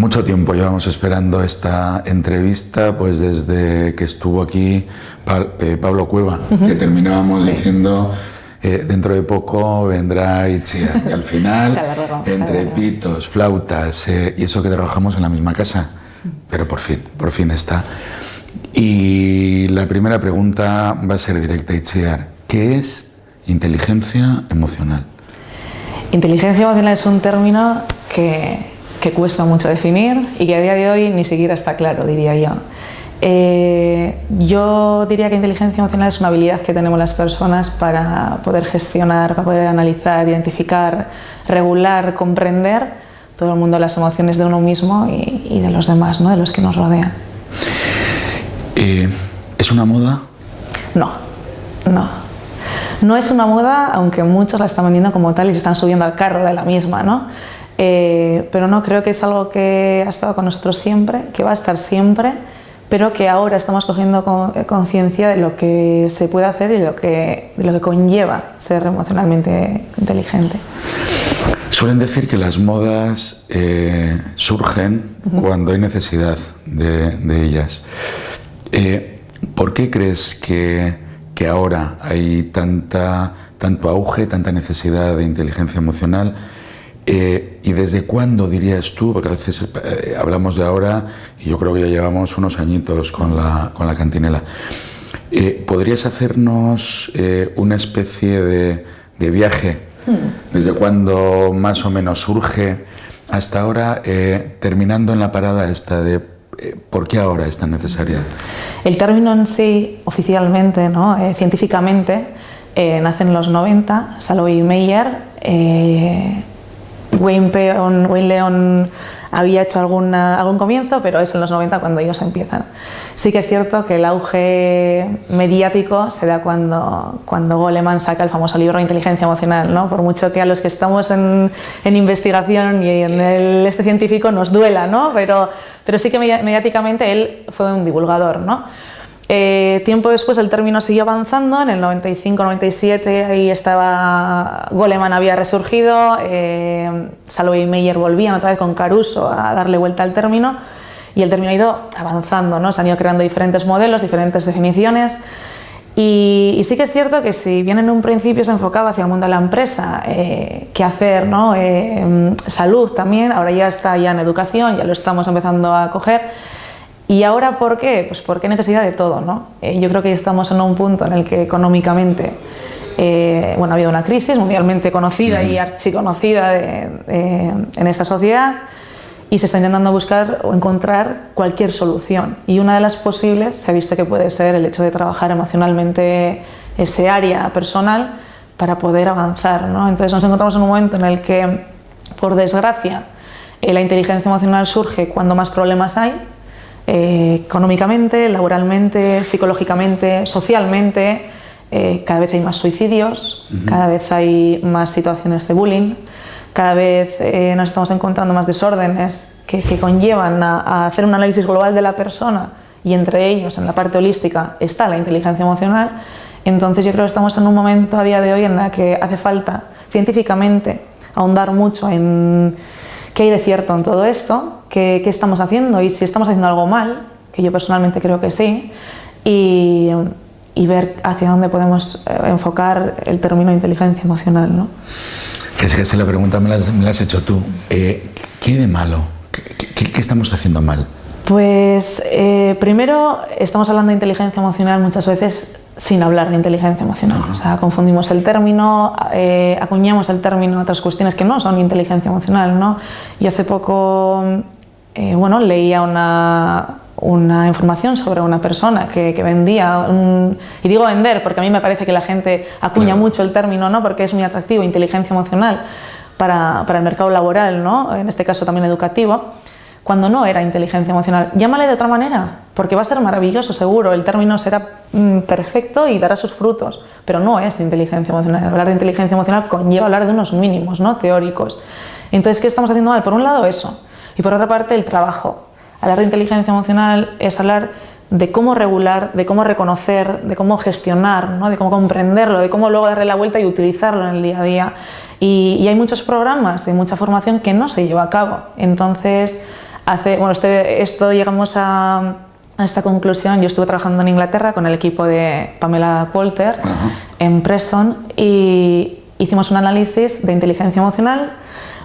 Mucho tiempo llevamos esperando esta entrevista, pues desde que estuvo aquí Pablo Cueva, que terminábamos diciendo dentro de poco vendrá Itziar. Y al final, entre pitos, flautas y eso que trabajamos en la misma casa, pero por fin está. Y la primera pregunta va a ser directa, Itziar. ¿Qué es inteligencia emocional? Inteligencia emocional es un término que cuesta mucho definir y que a día de hoy ni siquiera está claro, diría yo. Yo diría que inteligencia emocional es una habilidad que tenemos las personas para poder gestionar, para poder analizar, identificar, regular, comprender todo el mundo, las emociones de uno mismo y de los demás, ¿no? De los que nos rodean. ¿Es una moda? No. No es una moda, aunque muchos la están vendiendo como tal y se están subiendo al carro de la misma, ¿no? Pero no, creo que es algo que ha estado con nosotros siempre, que va a estar siempre, pero que ahora estamos cogiendo conciencia de lo que se puede hacer y de lo que conlleva ser emocionalmente inteligente. Suelen decir que las modas surgen cuando hay necesidad de ellas. ¿Por qué crees que ahora hay tanto auge, tanta necesidad de inteligencia emocional? ¿Y desde cuándo dirías tú? Porque a veces hablamos de ahora y yo creo que ya llevamos unos añitos con la cantinela. ¿Podrías hacernos una especie de viaje desde cuándo más o menos surge hasta ahora, terminando en la parada esta de ¿por qué ahora es tan necesaria? El término en sí, oficialmente, ¿no? Científicamente, nace en los 90, Salovey Meyer. Wayne Leon había hecho algún comienzo, pero es en los 90 cuando ellos empiezan. Sí que es cierto que el auge mediático se da cuando Goleman saca el famoso libro Inteligencia Emocional, ¿no? Por mucho que a los que estamos en investigación y en este científico nos duela, ¿no? Pero sí que mediáticamente él fue un divulgador, ¿no? Tiempo después el término siguió avanzando, en el 95-97 ahí estaba, Goleman había resurgido, Salovey Meyer volvían otra vez con Caruso a darle vuelta al término y el término ha ido avanzando, ¿no? Se han ido creando diferentes modelos, diferentes definiciones y sí que es cierto que si bien en un principio se enfocaba hacia el mundo de la empresa, qué hacer, ¿no? Salud también, ahora ya está ya en educación, ya lo estamos empezando a coger. ¿Y ahora por qué? Pues porque necesidad de todo, ¿no? Yo creo que estamos en un punto en el que económicamente ha habido una crisis mundialmente conocida y archiconocida en esta sociedad y se está intentando buscar o encontrar cualquier solución. Y una de las posibles se ha visto que puede ser el hecho de trabajar emocionalmente ese área personal para poder avanzar, ¿no? Entonces nos encontramos en un momento en el que, por desgracia, la inteligencia emocional surge cuando más problemas hay, económicamente, laboralmente, psicológicamente, socialmente. Cada vez hay más suicidios, cada vez hay más situaciones de bullying, cada vez nos estamos encontrando más desórdenes que conllevan a hacer un análisis global de la persona y entre ellos, en la parte holística, está la inteligencia emocional. Entonces yo creo que estamos en un momento a día de hoy en el que hace falta científicamente ahondar mucho en qué hay de cierto en todo esto, qué estamos haciendo y si estamos haciendo algo mal, que yo personalmente creo que sí, y ver hacia dónde podemos enfocar el término inteligencia emocional, ¿no? Que si la pregunta me la has hecho tú. ¿Qué hay de malo? ¿Qué estamos haciendo mal? Pues primero estamos hablando de inteligencia emocional muchas veces sin hablar de inteligencia emocional. O sea, confundimos el término, acuñamos el término a otras cuestiones que no son inteligencia emocional, ¿no? Yo hace poco leía una información sobre una persona que vendía, y digo vender porque a mí me parece que la gente acuña mucho el término, ¿no? Porque es muy atractivo, inteligencia emocional, para el mercado laboral, ¿no? En este caso también educativo, cuando no era inteligencia emocional. Llámale de otra manera, porque va a ser maravilloso, seguro, el término será perfecto y dará sus frutos, pero no es inteligencia emocional. Hablar de inteligencia emocional conlleva hablar de unos mínimos, ¿no? Teóricos. Entonces, ¿qué estamos haciendo mal? Por un lado eso, y por otra parte el trabajo. Hablar de inteligencia emocional es hablar de cómo regular, de cómo reconocer, de cómo gestionar, ¿no? De cómo comprenderlo, de cómo luego darle la vuelta y utilizarlo en el día a día. Y hay muchos programas de mucha formación que no se lleva a cabo. Entonces, esto llegamos a esta conclusión. Yo estuve trabajando en Inglaterra con el equipo de Pamela Walter en Preston y hicimos un análisis de inteligencia emocional,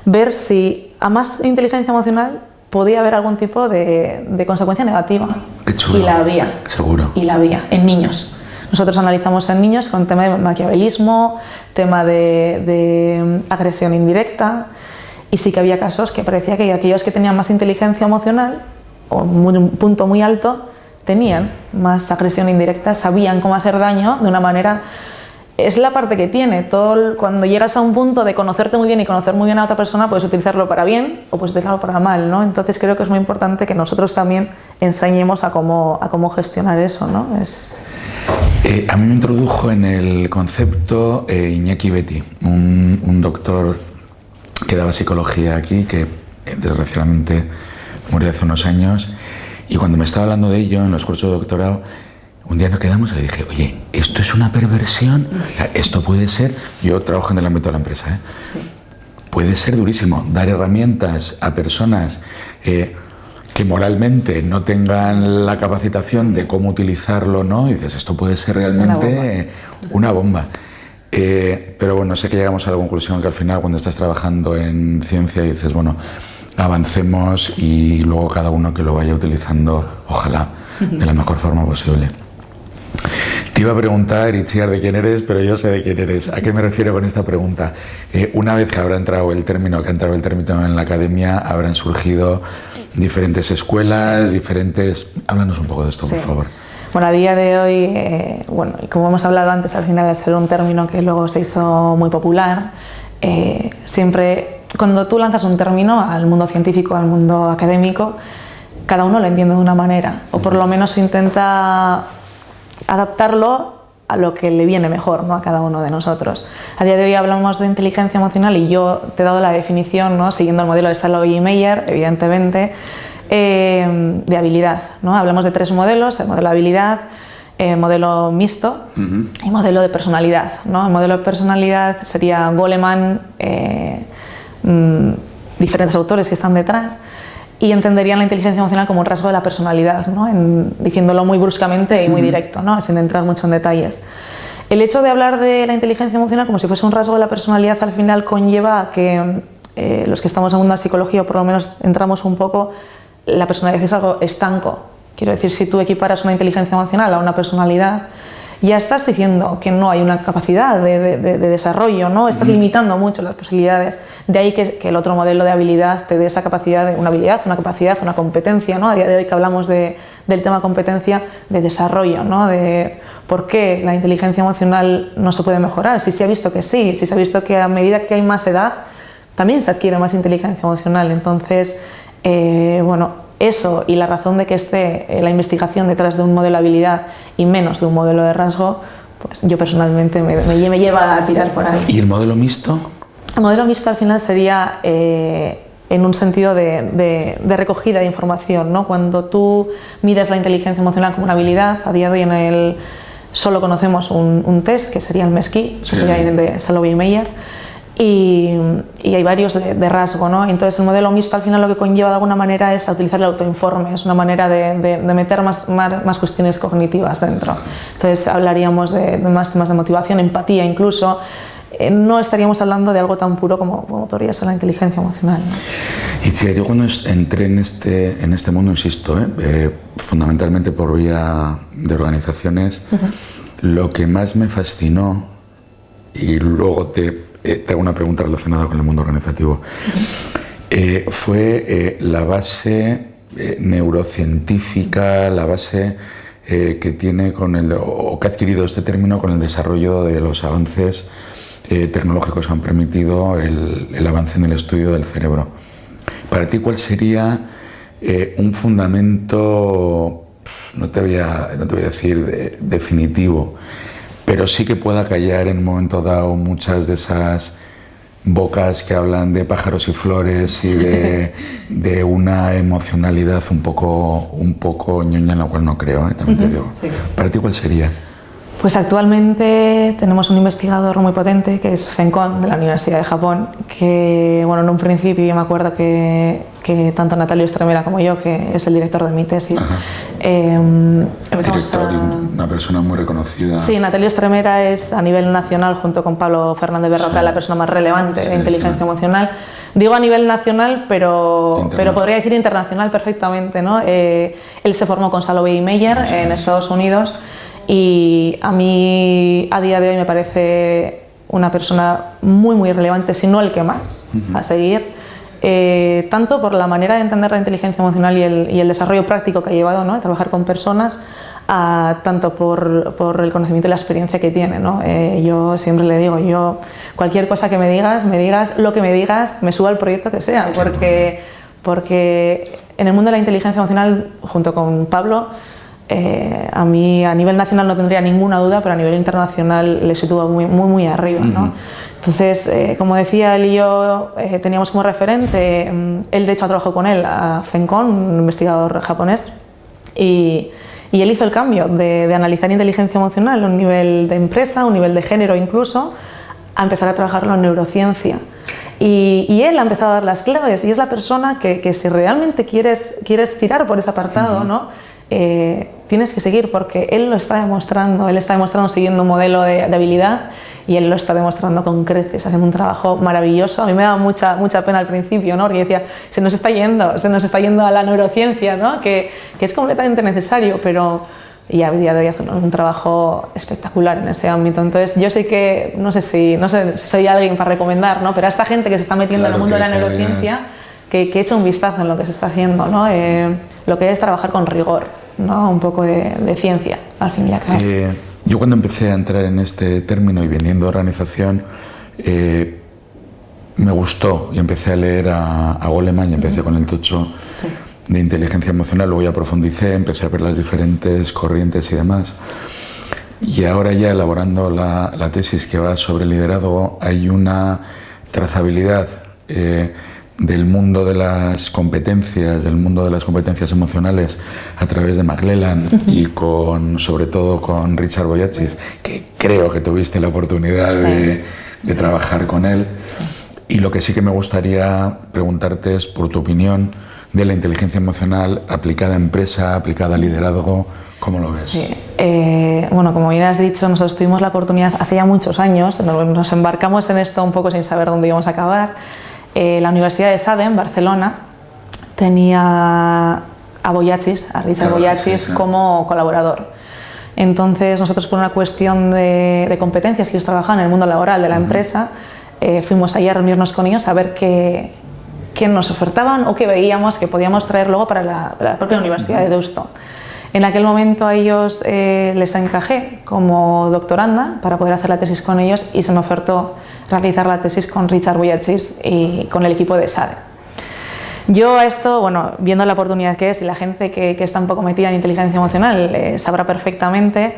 ver si a más inteligencia emocional podía haber algún tipo de consecuencia negativa. Qué chulo. Y la había. Seguro. Y la había en niños. Nosotros analizamos en niños con tema de maquiavelismo, tema de agresión indirecta, y sí que había casos que parecía que aquellos que tenían más inteligencia emocional o un punto muy alto tenían más agresión indirecta, sabían cómo hacer daño de una manera. Es la parte que tiene, cuando llegas a un punto de conocerte muy bien y conocer muy bien a otra persona, puedes utilizarlo para bien o puedes utilizarlo para mal, ¿no? Entonces creo que es muy importante que nosotros también enseñemos a cómo gestionar eso, ¿no? A mí me introdujo en el concepto Iñaki Betti, un doctor que daba psicología aquí, que desgraciadamente murió hace unos años, y cuando me estaba hablando de ello en los cursos de doctorado, un día nos quedamos y le dije, oye, ¿esto es una perversión? O sea, esto puede ser, yo trabajo en el ámbito de la empresa, ¿eh? Sí. Puede ser durísimo, dar herramientas a personas que moralmente no tengan la capacitación de cómo utilizarlo, ¿no? Y dices, esto puede ser realmente una bomba. Pero bueno, sé que llegamos a la conclusión que al final cuando estás trabajando en ciencia dices, bueno, avancemos y luego cada uno que lo vaya utilizando, ojalá, de la mejor forma posible. Te iba a preguntar, Itziar, de quién eres, pero yo sé de quién eres. ¿A qué me refiero con esta pregunta? Una vez que habrá entrado el término, en la academia, habrán surgido diferentes escuelas, Háblanos un poco de esto, por favor. Bueno, a día de hoy, y como hemos hablado antes, al final al ser un término que luego se hizo muy popular, siempre cuando tú lanzas un término al mundo científico, al mundo académico, cada uno lo entiende de una manera, o por lo menos intenta adaptarlo a lo que le viene mejor, ¿no? A cada uno de nosotros. A día de hoy hablamos de inteligencia emocional y yo te he dado la definición, ¿no? Siguiendo el modelo de Salovey y Meyer, evidentemente, de habilidad, ¿no? Hablamos de 3 modelos: el modelo de habilidad, modelo mixto y modelo de personalidad, ¿no? El modelo de personalidad sería Goleman, diferentes autores que están detrás, y entenderían la inteligencia emocional como un rasgo de la personalidad, ¿no? Diciéndolo muy bruscamente y muy directo, ¿no? Sin entrar mucho en detalles. El hecho de hablar de la inteligencia emocional como si fuese un rasgo de la personalidad al final conlleva a que los que estamos en el mundo de la psicología, o por lo menos entramos un poco, la personalidad es algo estanco. Quiero decir, si tú equiparas una inteligencia emocional a una personalidad, ya estás diciendo que no hay una capacidad de desarrollo, ¿no? Estás limitando mucho las posibilidades. De ahí que el otro modelo de habilidad te dé esa capacidad, una habilidad, una capacidad, una competencia, ¿no? A día de hoy que hablamos del tema competencia, de desarrollo, ¿no? De por qué la inteligencia emocional no se puede mejorar. Si se ha visto que sí, si se ha visto que a medida que hay más edad, también se adquiere más inteligencia emocional. Entonces, eso y la razón de que esté la investigación detrás de un modelo de habilidad y menos de un modelo de rasgo, pues yo personalmente me lleva a tirar por ahí. ¿Y el modelo mixto? El modelo mixto al final sería en un sentido de recogida de información, ¿no? Cuando tú mides la inteligencia emocional como una habilidad, a día de hoy solo conocemos un test que sería el MESCI, que sería de Salovey y Meyer, y hay varios de rasgo, ¿no? Entonces el modelo mixto al final lo que conlleva de alguna manera es a utilizar el autoinforme, es una manera de meter más cuestiones cognitivas dentro. Entonces hablaríamos de más temas de motivación, empatía incluso. No estaríamos hablando de algo tan puro como podría ser la inteligencia emocional, ¿no? Y si yo cuando entré en este mundo, insisto, fundamentalmente por vía de organizaciones, lo que más me fascinó, y luego te hago una pregunta relacionada con el mundo organizativo, fue la base neurocientífica, la base que tiene o que ha adquirido este término con el desarrollo de los avances tecnológicos que han permitido el avance en el estudio del cerebro. Para ti, ¿cuál sería un fundamento, no te voy a decir definitivo, pero sí que pueda callar en un momento dado muchas de esas bocas que hablan de pájaros y flores y de una emocionalidad un poco ñoña, en la cual no creo, también te digo? Sí. ¿Para ti cuál sería? Pues actualmente tenemos un investigador muy potente que es Fencon de la Universidad de Japón, que bueno, en un principio yo me acuerdo que tanto Natalio Estremera como yo, que es el director de mi tesis, director y una persona muy reconocida. Sí, Natalio Estremera es a nivel nacional, junto con Pablo Fernández Berrocal, la persona más relevante de inteligencia emocional. Digo a nivel nacional, pero podría decir internacional perfectamente, ¿no? Él se formó con Salovey y Meyer en Estados Unidos. Y a mí, a día de hoy, me parece una persona muy relevante, si no el que más, a seguir, tanto por la manera de entender la inteligencia emocional y el desarrollo práctico que ha llevado, ¿no?, a trabajar con personas, tanto por el conocimiento y la experiencia que tiene, ¿no? Yo siempre le digo, cualquier cosa que me digas lo que me digas, me subo al proyecto que sea, porque en el mundo de la inteligencia emocional, junto con Pablo, a mí a nivel nacional no tendría ninguna duda, pero a nivel internacional le sitúa muy arriba, ¿no? Entonces, como decía, él y yo teníamos como referente, él de hecho ha trabajado con él, a Fencon, un investigador japonés, y él hizo el cambio de analizar inteligencia emocional a un nivel de empresa, a un nivel de género incluso, a empezar a trabajarlo en neurociencia. Y él ha empezado a dar las claves, y es la persona que si realmente quieres tirar por ese apartado, ¿no?, tienes que seguir, porque él lo está demostrando, siguiendo un modelo de habilidad, y él lo está demostrando con creces, haciendo un trabajo maravilloso. A mí me daba mucha pena al principio, ¿no?, porque decía, se nos está yendo a la neurociencia, ¿no?, que es completamente necesario, y a día de hoy hace un trabajo espectacular en ese ámbito. Entonces yo sé que, no sé si soy alguien para recomendar, ¿no?, pero a esta gente que se está metiendo en el mundo de la neurociencia, que eche un vistazo en lo que se está haciendo, ¿no? Lo que es trabajar con rigor, ¿no?, un poco de ciencia, al fin y al cabo. Yo cuando empecé a entrar en este término y vendiendo organización, me gustó y empecé a leer a Goleman y empecé con el tocho de inteligencia emocional, luego ya profundicé, empecé a ver las diferentes corrientes y demás. Y ahora ya elaborando la tesis que va sobre liderazgo, hay una trazabilidad del mundo de las competencias, emocionales a través de McClelland y sobre todo con Richard Boyatzis, que creo que tuviste la oportunidad de trabajar con él. Y lo que sí que me gustaría preguntarte es por tu opinión de la inteligencia emocional aplicada a empresa, aplicada a liderazgo. ¿Cómo lo ves? Sí. Bueno, como bien has dicho, nosotros tuvimos la oportunidad hace ya muchos años, nos embarcamos en esto un poco sin saber dónde íbamos a acabar. La Universidad de Sade, en Barcelona, tenía a Richard Boyatzis, como colaborador. Entonces, nosotros, por una cuestión de competencias, que ellos trabajaban en el mundo laboral de la empresa, fuimos allí a reunirnos con ellos a ver qué nos ofertaban o qué veíamos que podíamos traer luego para la propia Universidad de Deusto. En aquel momento a ellos les encajé como doctoranda para poder hacer la tesis con ellos, y se me ofertó realizar la tesis con Richard Boyatzis y con el equipo de Sade. Yo a esto, bueno, viendo la oportunidad que es, y la gente que está un poco metida en inteligencia emocional sabrá perfectamente,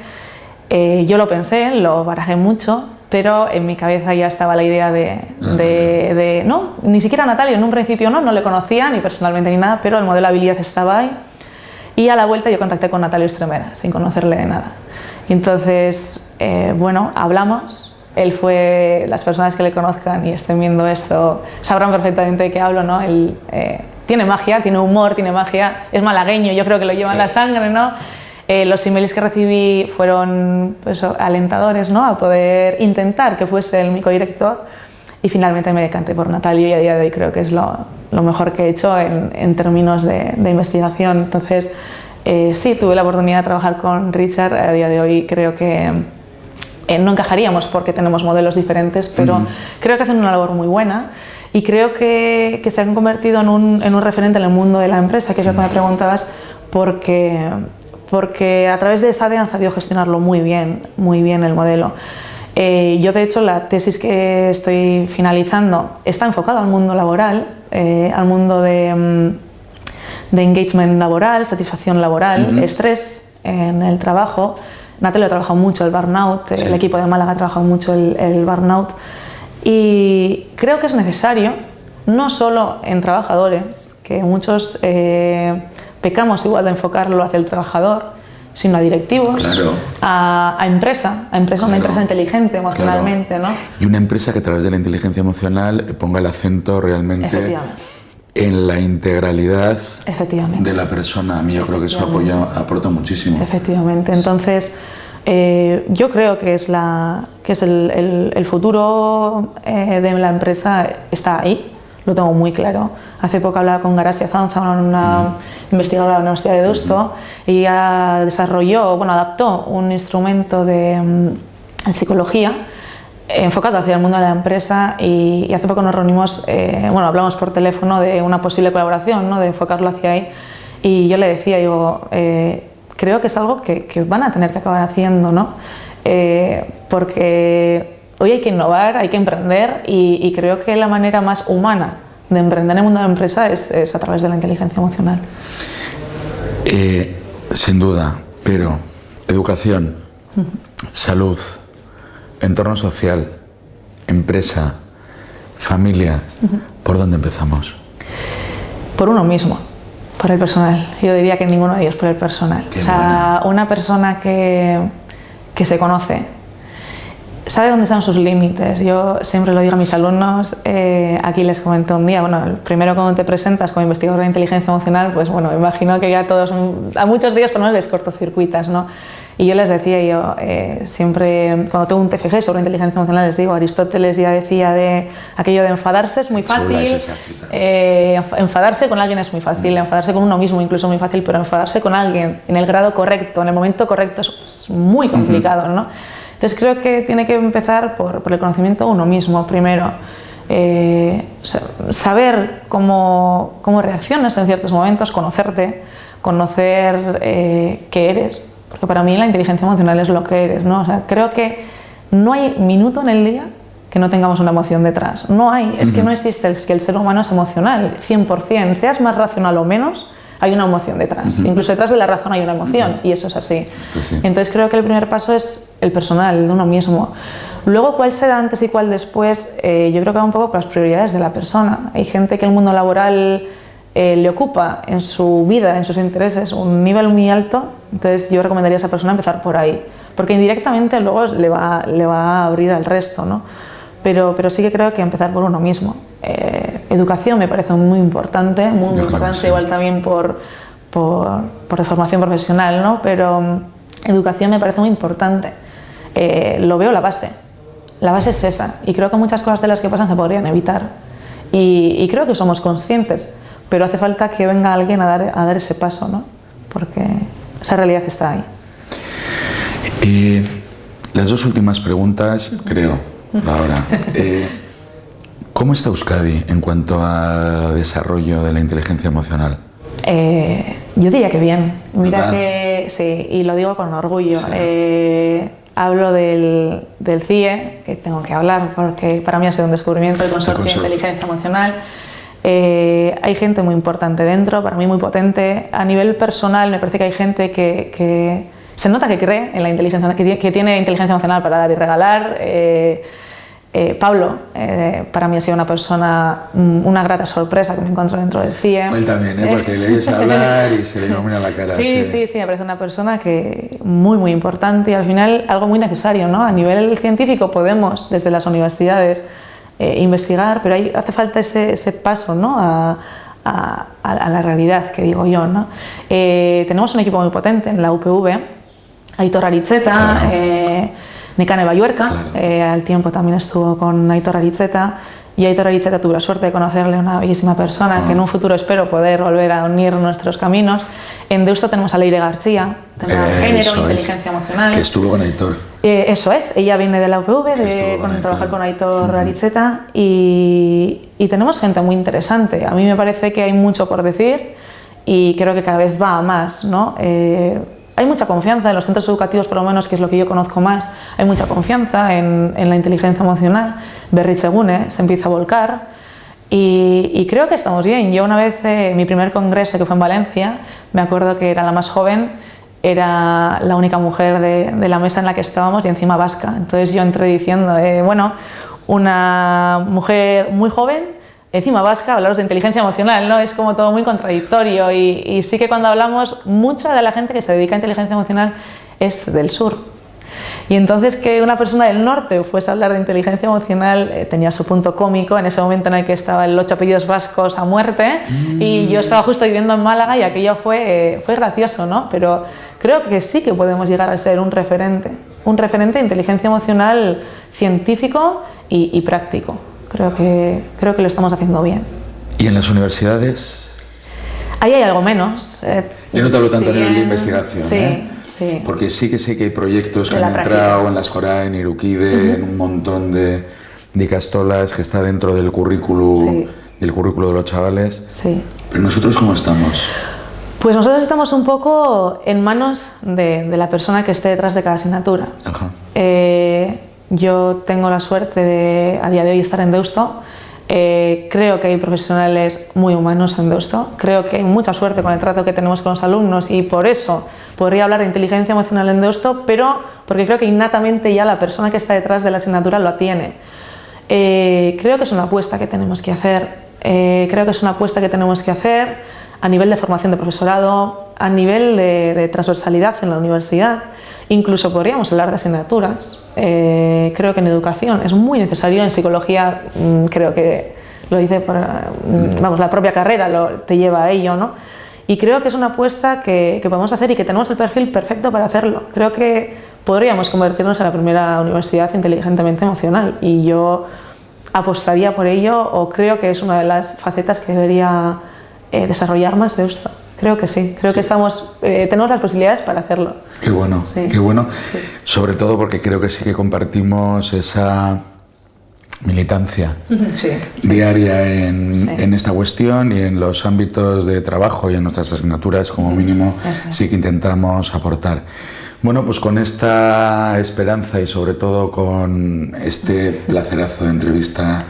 yo lo pensé, lo barajé mucho, pero en mi cabeza ya estaba la idea de no, ni siquiera Natalio, en un principio no le conocía ni personalmente ni nada, pero el modelo de habilidad estaba ahí. Y a la vuelta yo contacté con Natalio Estremera, sin conocerle de nada. Y entonces, bueno, hablamos. Él fue, las personas que le conozcan y estén viendo esto, sabrán perfectamente de qué hablo, ¿no? Él tiene magia, tiene humor, tiene magia, es malagueño, yo creo que lo lleva en la sangre, ¿no? Los emails que recibí fueron, pues, alentadores, ¿no?, a poder intentar que fuese el mi codirector, y finalmente me decanté por Natalio, y a día de hoy creo que es lo mejor que he hecho en términos de investigación. Entonces, sí, tuve la oportunidad de trabajar con Richard. A día de hoy creo que no encajaríamos porque tenemos modelos diferentes, pero creo que hacen una labor muy buena, y creo que se han convertido en un referente en el mundo de la empresa, que es lo que me preguntabas, porque a través de Sade han sabido gestionarlo muy bien el modelo. Yo, de hecho, la tesis que estoy finalizando está enfocada al mundo laboral, al mundo de engagement laboral, satisfacción laboral, estrés en el trabajo. Natalio ha trabajado mucho el burnout, el equipo de Málaga ha trabajado mucho el burnout, y creo que es necesario, no solo en trabajadores, que muchos pecamos igual de enfocarlo hacia el trabajador, sino a directivos, claro, a empresa, claro, una empresa inteligente emocionalmente, claro, ¿no? Y una empresa que a través de la inteligencia emocional ponga el acento realmente en la integralidad de la persona. A mí yo creo que eso aporta muchísimo. Efectivamente. Entonces, yo creo que es el futuro de la empresa está ahí, lo tengo muy claro. Hace poco hablaba con Garasia Zanza, una investigadora de la Universidad de Deusto, y ella adaptó un instrumento de psicología enfocado hacia el mundo de la empresa, y hace poco nos reunimos, hablamos por teléfono de una posible colaboración, ¿no? De enfocarlo hacia ahí, y yo le decía, creo que es algo que van a tener que acabar haciendo, ¿no? Porque hoy hay que innovar, hay que emprender, y creo que la manera más humana de emprender en el mundo de la empresa es a través de la inteligencia emocional. Sin duda, pero educación, salud, entorno social, empresa, familias, ¿por dónde empezamos? Por uno mismo, por el personal. Yo diría que ninguno de ellos, por el personal. Una persona que se conoce, sabe dónde están sus límites. Yo siempre lo digo a mis alumnos, aquí les comenté un día, primero cuando te presentas como investigador de inteligencia emocional, pues me imagino que ya a muchos días por lo menos les cortocircuitas, ¿no? Y yo les decía, siempre cuando tengo un TFG sobre inteligencia emocional les digo, Aristóteles ya decía de aquello de enfadarse es muy fácil, enfadarse con alguien es muy fácil, enfadarse con uno mismo incluso muy fácil, pero enfadarse con alguien en el grado correcto, en el momento correcto es muy complicado, ¿no? Entonces creo que tiene que empezar por el conocimiento de uno mismo primero, saber cómo reaccionas en ciertos momentos, conocerte, conocer qué eres, porque para mí la inteligencia emocional es lo que eres, ¿no? O sea, creo que no hay minuto en el día que no tengamos una emoción detrás, no hay, es que no existe, es que el ser humano es emocional, 100%, seas más racional o menos, hay una emoción detrás, incluso detrás de la razón hay una emoción, y eso es así. Entonces creo que el primer paso es el personal, de uno mismo. Luego, cuál será antes y cuál después, yo creo que va un poco por las prioridades de la persona. Hay gente que el mundo laboral le ocupa en su vida, en sus intereses, un nivel muy alto, entonces yo recomendaría a esa persona empezar por ahí, porque indirectamente luego le va a abrir al resto, ¿no? Pero sí que creo que empezar por uno mismo. Educación me parece muy importante, igual también por formación profesional, ¿no? Pero educación me parece muy importante. Lo veo la base es esa, y creo que muchas cosas de las que pasan se podrían evitar, y creo que somos conscientes, pero hace falta que venga alguien a dar ese paso, ¿no? Porque esa realidad está ahí. Y las dos últimas preguntas, creo, ahora. ¿Cómo está Euskadi en cuanto a desarrollo de la inteligencia emocional? Yo diría que bien. Mira, ¿verdad? que sí, y lo digo con orgullo. Sí. Hablo del CIE, que tengo que hablar porque para mí ha sido un descubrimiento, el Consorcio de Inteligencia Emocional. Hay gente muy importante dentro, para mí muy potente. A nivel personal me parece que hay gente que se nota que cree en la inteligencia, que tiene inteligencia emocional para dar y regalar. Pablo, para mí ha sido una persona, una grata sorpresa que me encuentro dentro del CIE. Él también, porque le oyes hablar y se le ilumina la cara. Sí, me parece una persona muy importante, y al final algo muy necesario, ¿no? A nivel científico podemos, desde las universidades, investigar, pero hace falta ese paso, ¿no? a la realidad, que digo yo, ¿no? Tenemos un equipo muy potente en la UPV, Aitor Aritzeta, claro. Nekane Balluerka, claro. Al tiempo también estuvo con Aitor Aritzeta, y Aitor Aritzeta tuve la suerte de conocerle, una bellísima persona que en un futuro espero poder volver a unir nuestros caminos. En Deusto tenemos a Leire García, tema género, inteligencia emocional. Que estuvo con Aitor. Eso es, ella viene de la UPV, de trabajar con Aitor Aritzeta, y tenemos gente muy interesante. A mí me parece que hay mucho por decir y creo que cada vez va a más, ¿no? Hay mucha confianza en los centros educativos, por lo menos, que es lo que yo conozco más, hay mucha confianza en la inteligencia emocional. Berritzegune se empieza a volcar y creo que estamos bien. Yo una vez, mi primer congreso, que fue en Valencia, me acuerdo que era la más joven, era la única mujer de la mesa en la que estábamos, y encima vasca. Entonces yo entré diciendo, una mujer muy joven, encima vasca, hablaros de inteligencia emocional, ¿no? Es como todo muy contradictorio y sí que cuando hablamos, mucha de la gente que se dedica a inteligencia emocional es del sur. Y entonces que una persona del norte fuese a hablar de inteligencia emocional tenía su punto cómico en ese momento en el que estaban los 8 apellidos vascos a muerte y yo estaba justo viviendo en Málaga y aquello fue gracioso, ¿no? Pero creo que sí que podemos llegar a ser un referente de inteligencia emocional científico y práctico. Creo que lo estamos haciendo bien. ¿Y en las universidades? Ahí hay algo menos. Yo no te hablo tanto a nivel de investigación, sí, sí. Porque sí que hay proyectos que han entrado en la Escolar, en Iruquide, en un montón de ikastolas que está dentro del currículo de los chavales. Sí. Pero nosotros, ¿cómo estamos? Pues nosotros estamos un poco en manos de la persona que esté detrás de cada asignatura. Ajá. Yo tengo la suerte de, a día de hoy, estar en Deusto. Creo que hay profesionales muy humanos en Deusto. Creo que hay mucha suerte con el trato que tenemos con los alumnos y por eso podría hablar de inteligencia emocional en Deusto, pero porque creo que innatamente ya la persona que está detrás de la asignatura lo tiene. Creo que es una apuesta que tenemos que hacer. Creo que es una apuesta que tenemos que hacer a nivel de formación de profesorado, a nivel de transversalidad en la universidad. Incluso podríamos hablar de asignaturas. Creo que en educación es muy necesario, en psicología creo que lo dice, vamos, la propia carrera te lleva a ello, ¿no? Y creo que es una apuesta que podemos hacer y que tenemos el perfil perfecto para hacerlo. Creo que podríamos convertirnos en la primera universidad inteligentemente emocional y yo apostaría por ello o creo que es una de las facetas que debería desarrollar más Deusto. Creo que sí, creo que tenemos las posibilidades para hacerlo. Qué bueno, sí. Qué bueno. Sí. Sobre todo porque creo que sí que compartimos esa militancia diaria en esta cuestión y en los ámbitos de trabajo y en nuestras asignaturas, como mínimo, sí que intentamos aportar. Bueno, pues con esta esperanza y sobre todo con este placerazo de entrevista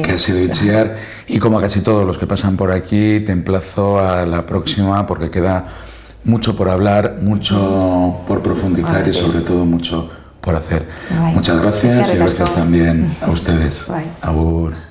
que ha sido Itziar, y como a casi todos los que pasan por aquí, te emplazo a la próxima porque queda mucho por hablar, mucho por profundizar y sobre todo mucho por hacer. Muchas gracias y gracias también a ustedes. Agur.